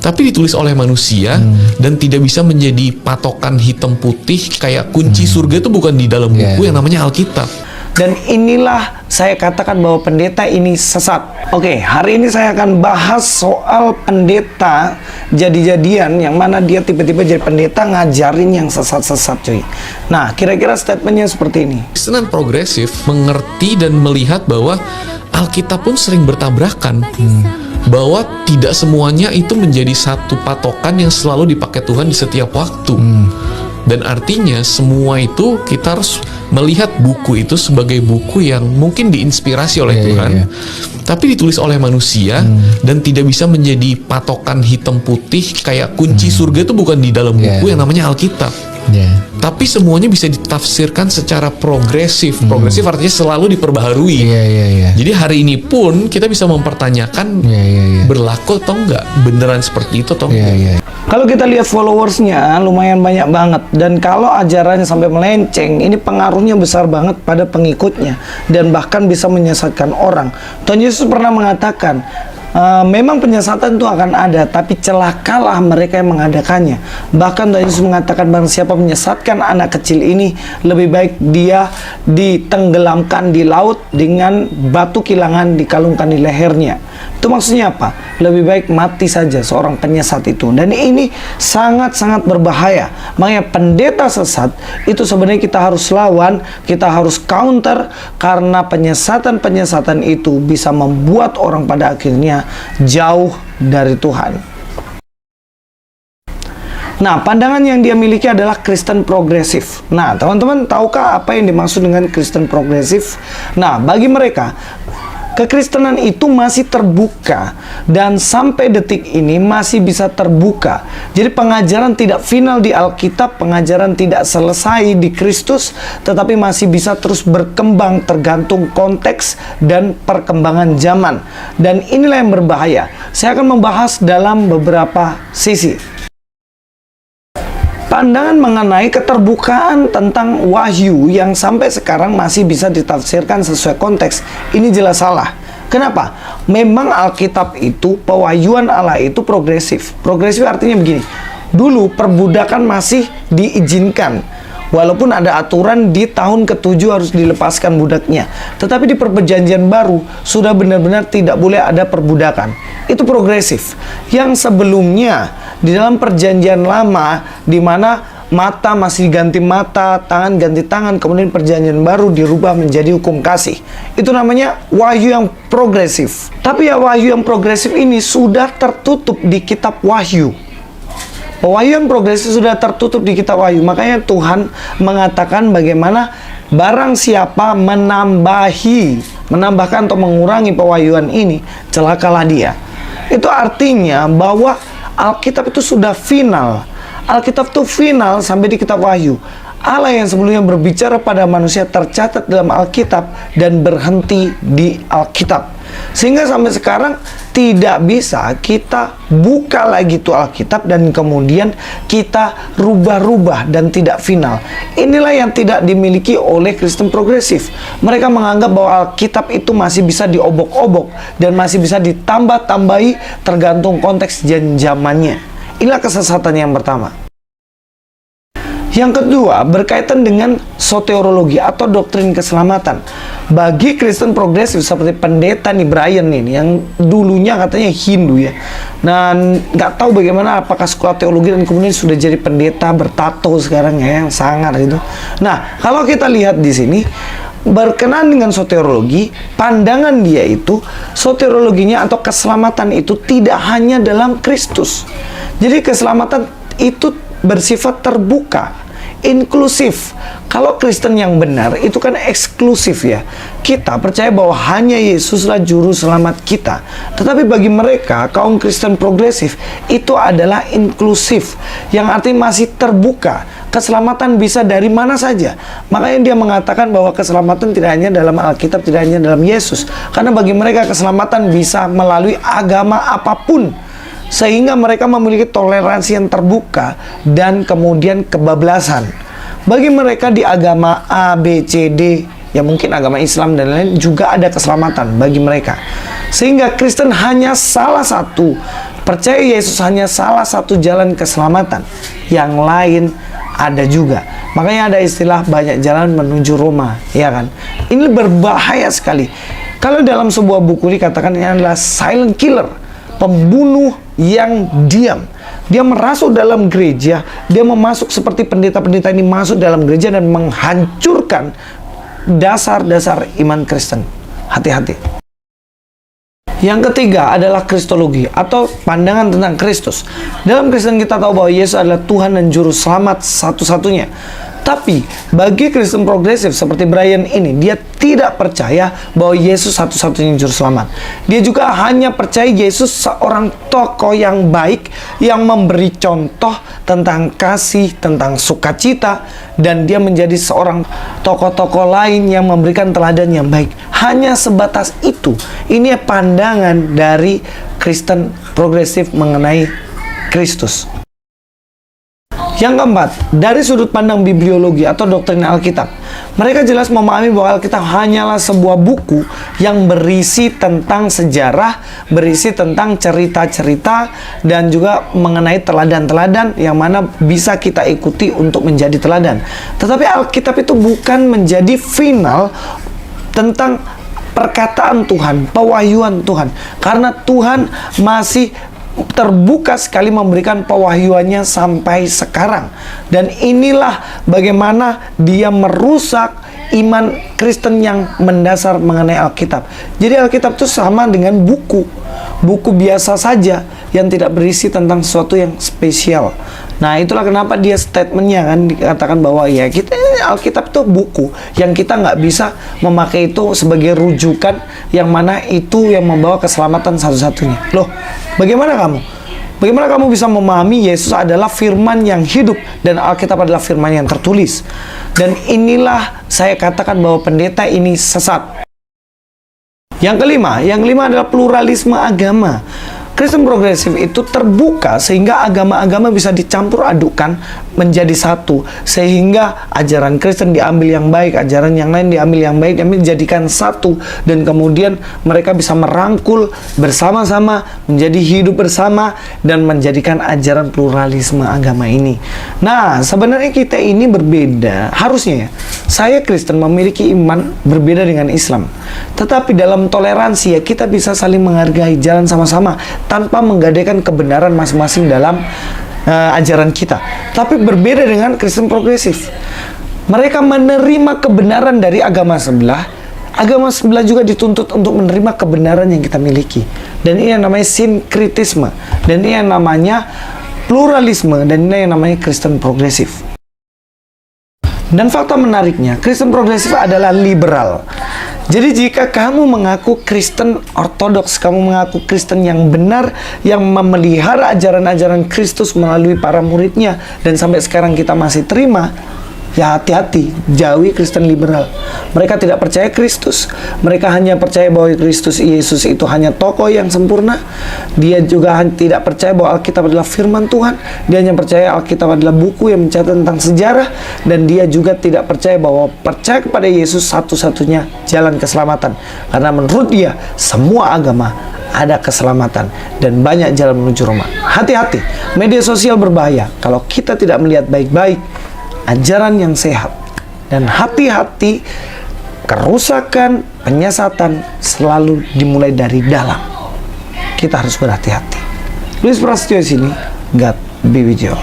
tapi ditulis oleh manusia dan tidak bisa menjadi patokan hitam putih kayak kunci surga itu bukan di dalam buku yang namanya Alkitab. Dan inilah saya katakan bahwa pendeta ini sesat. Oke, hari ini saya akan bahas soal pendeta jadi-jadian yang mana dia tiba-tiba jadi pendeta ngajarin yang sesat-sesat, cuy. Nah, kira-kira statementnya seperti ini. Kristen progresif mengerti dan melihat bahwa Alkitab pun sering bertabrakan. Bahwa tidak semuanya itu menjadi satu patokan yang selalu dipakai Tuhan di setiap waktu. Dan artinya semua itu kita harus melihat buku itu sebagai buku yang mungkin diinspirasi oleh Tuhan, tapi ditulis oleh manusia dan tidak bisa menjadi patokan hitam putih kayak kunci surga itu bukan di dalam buku yang namanya Alkitab. Tapi semuanya bisa ditafsirkan secara progresif. Progresif artinya selalu diperbaharui. Jadi hari ini pun kita bisa mempertanyakan berlaku atau enggak, beneran seperti itu atau enggak. Kalau kita lihat followersnya lumayan banyak banget, dan kalau ajarannya sampai melenceng, ini pengaruhnya besar banget pada pengikutnya dan bahkan bisa menyesatkan orang. Tuhan Yesus pernah mengatakan, memang penyesatan itu akan ada, tapi celakalah mereka yang mengadakannya. Bahkan Tuhan Yesus mengatakan, barang siapa menyesatkan anak kecil ini, lebih baik dia ditenggelamkan di laut dengan batu kilangan dikalungkan di lehernya. Itu maksudnya apa? Lebih baik mati saja seorang penyesat itu. Dan ini sangat-sangat berbahaya. Makanya pendeta sesat itu sebenarnya kita harus lawan, kita harus counter, karena penyesatan-penyesatan itu bisa membuat orang pada akhirnya jauh dari Tuhan. Nah, pandangan yang dia miliki adalah Kristen progresif. Nah, teman-teman tahukah apa yang dimaksud dengan Kristen progresif? Nah, bagi mereka kekristenan itu masih terbuka dan sampai detik ini masih bisa terbuka. Jadi pengajaran tidak final di Alkitab, pengajaran tidak selesai di Kristus, tetapi masih bisa terus berkembang tergantung konteks dan perkembangan zaman. Dan inilah yang berbahaya. Saya akan membahas dalam beberapa sisi. Pandangan mengenai keterbukaan tentang wahyu yang sampai sekarang masih bisa ditafsirkan sesuai konteks, ini jelas salah. Kenapa? Memang Alkitab itu, pewahyuan Allah itu progresif. Progresif artinya begini, dulu perbudakan masih diizinkan, walaupun ada aturan di tahun ke-7 harus dilepaskan budaknya. Tetapi di perjanjian baru sudah benar-benar tidak boleh ada perbudakan. Itu progresif. Yang sebelumnya di dalam perjanjian lama, di mana mata masih ganti mata, tangan ganti tangan, kemudian perjanjian baru dirubah menjadi hukum kasih. Itu namanya wahyu yang progresif. Tapi ya wahyu yang progresif ini sudah tertutup di kitab wahyu. Pewahyuan progresif sudah tertutup di kitab wahyu. Makanya Tuhan mengatakan bagaimana barang siapa menambahkan atau mengurangi pewahyuan ini, celakalah dia. Itu artinya bahwa Alkitab itu sudah final. Alkitab itu final sampai di kitab wahyu. Allah yang sebelumnya berbicara pada manusia tercatat dalam Alkitab dan berhenti di Alkitab. Sehingga sampai sekarang tidak bisa kita buka lagi tuh Alkitab dan kemudian kita rubah-rubah dan tidak final. Inilah yang tidak dimiliki oleh Kristen progresif. Mereka menganggap bahwa Alkitab itu masih bisa diobok-obok dan masih bisa ditambah-tambahi tergantung konteks dan zamannya. Inilah kesesatan yang pertama. Yang kedua, berkaitan dengan soteriologi atau doktrin keselamatan. Bagi Kristen progresif seperti pendeta nih Brian ini, yang dulunya katanya Hindu ya, dan nggak tahu bagaimana apakah sekolah teologi dan kemudian sudah jadi pendeta bertato sekarang ya, yang sangat gitu. Nah, kalau kita lihat di sini, berkenaan dengan soteriologi, pandangan dia itu, soteriologinya atau keselamatan itu tidak hanya dalam Kristus. Jadi keselamatan itu bersifat terbuka, inklusif. Kalau Kristen yang benar itu kan eksklusif ya. Kita percaya bahwa hanya Yesuslah juru selamat kita. Tetapi bagi mereka kaum Kristen progresif itu adalah inklusif, yang artinya masih terbuka. Keselamatan bisa dari mana saja. Makanya dia mengatakan bahwa keselamatan tidak hanya dalam Alkitab, tidak hanya dalam Yesus. Karena bagi mereka keselamatan bisa melalui agama apapun. Sehingga mereka memiliki toleransi yang terbuka dan kemudian kebablasan. Bagi mereka di agama A, B, C, D, ya mungkin agama Islam dan lain juga ada keselamatan bagi mereka. Sehingga Kristen hanya salah satu percaya Yesus hanya salah satu jalan keselamatan. Yang lain ada juga. Makanya ada istilah banyak jalan menuju Roma, ya kan? Ini berbahaya sekali. Kalau dalam sebuah buku dikatakan ini adalah silent killer, pembunuh yang diam. Dia merasuk dalam gereja, dia memasuk seperti pendeta-pendeta ini masuk dalam gereja dan menghancurkan dasar-dasar iman Kristen. Hati-hati. Yang ketiga adalah Kristologi atau pandangan tentang Kristus. Dalam Kristen kita tahu bahwa Yesus adalah Tuhan dan Juru Selamat satu-satunya. Tapi bagi Kristen progresif seperti Brian ini, dia tidak percaya bahwa Yesus satu-satunya Juru Selamat. Dia juga hanya percaya Yesus seorang tokoh yang baik, yang memberi contoh tentang kasih, tentang sukacita, dan dia menjadi seorang tokoh-tokoh lain yang memberikan teladan yang baik. Hanya sebatas itu. Ini pandangan dari Kristen progresif mengenai Kristus. Yang keempat, dari sudut pandang bibliologi atau doktrin Alkitab, mereka jelas memahami bahwa Alkitab hanyalah sebuah buku yang berisi tentang sejarah, berisi tentang cerita-cerita, dan juga mengenai teladan-teladan yang mana bisa kita ikuti untuk menjadi teladan. Tetapi Alkitab itu bukan menjadi final tentang perkataan Tuhan, pewahyuan Tuhan. Karena Tuhan masih terbuka sekali memberikan pewahyuannya sampai sekarang. Dan inilah bagaimana dia merusak iman Kristen yang mendasar mengenai Alkitab. Jadi Alkitab itu sama dengan buku biasa saja yang tidak berisi tentang sesuatu yang spesial. Nah, itulah kenapa dia statementnya kan dikatakan bahwa ya kita Alkitab itu buku yang kita nggak bisa memakai itu sebagai rujukan yang mana itu yang membawa keselamatan satu-satunya. Loh, bagaimana kamu? Bagaimana kamu bisa memahami Yesus adalah firman yang hidup dan Alkitab adalah firman yang tertulis? Dan inilah saya katakan bahwa pendeta ini sesat. Yang kelima adalah pluralisme agama. Kristen progresif itu terbuka sehingga agama-agama bisa dicampur adukkan menjadi satu, sehingga ajaran Kristen diambil yang baik, ajaran yang lain diambil yang baik, dan dijadikan satu, dan kemudian mereka bisa merangkul bersama-sama menjadi hidup bersama dan menjadikan ajaran pluralisme agama ini. Nah, sebenarnya kita ini berbeda, harusnya ya. Saya Kristen memiliki iman berbeda dengan Islam, tetapi dalam toleransi ya kita bisa saling menghargai, jalan sama-sama tanpa menggadaikan kebenaran masing-masing dalam ajaran kita. Tapi berbeda dengan Kristen progresif. Mereka menerima kebenaran dari agama sebelah. Agama sebelah juga dituntut untuk menerima kebenaran yang kita miliki. Dan ini yang namanya sinkritisme. Dan ini yang namanya pluralisme. Dan ini yang namanya Kristen progresif. Dan fakta menariknya, Kristen progresif adalah liberal. Jadi jika kamu mengaku Kristen ortodoks, kamu mengaku Kristen yang benar, yang memelihara ajaran-ajaran Kristus melalui para muridnya, dan sampai sekarang kita masih terima, ya hati-hati, jauhi Kristen liberal. Mereka tidak percaya Kristus. Mereka hanya percaya bahwa Kristus Yesus itu hanya tokoh yang sempurna. Dia juga tidak percaya bahwa Alkitab adalah firman Tuhan. Dia hanya percaya Alkitab adalah buku yang mencatat tentang sejarah. Dan dia juga tidak percaya bahwa percaya kepada Yesus satu-satunya jalan keselamatan. Karena menurut dia, semua agama ada keselamatan dan banyak jalan menuju Roma. Hati-hati, media sosial berbahaya kalau kita tidak melihat baik-baik ajaran yang sehat. Dan hati-hati, kerusakan, penyesatan selalu dimulai dari dalam. Kita harus berhati-hati. Luis Prasetyo di sini, God be with you.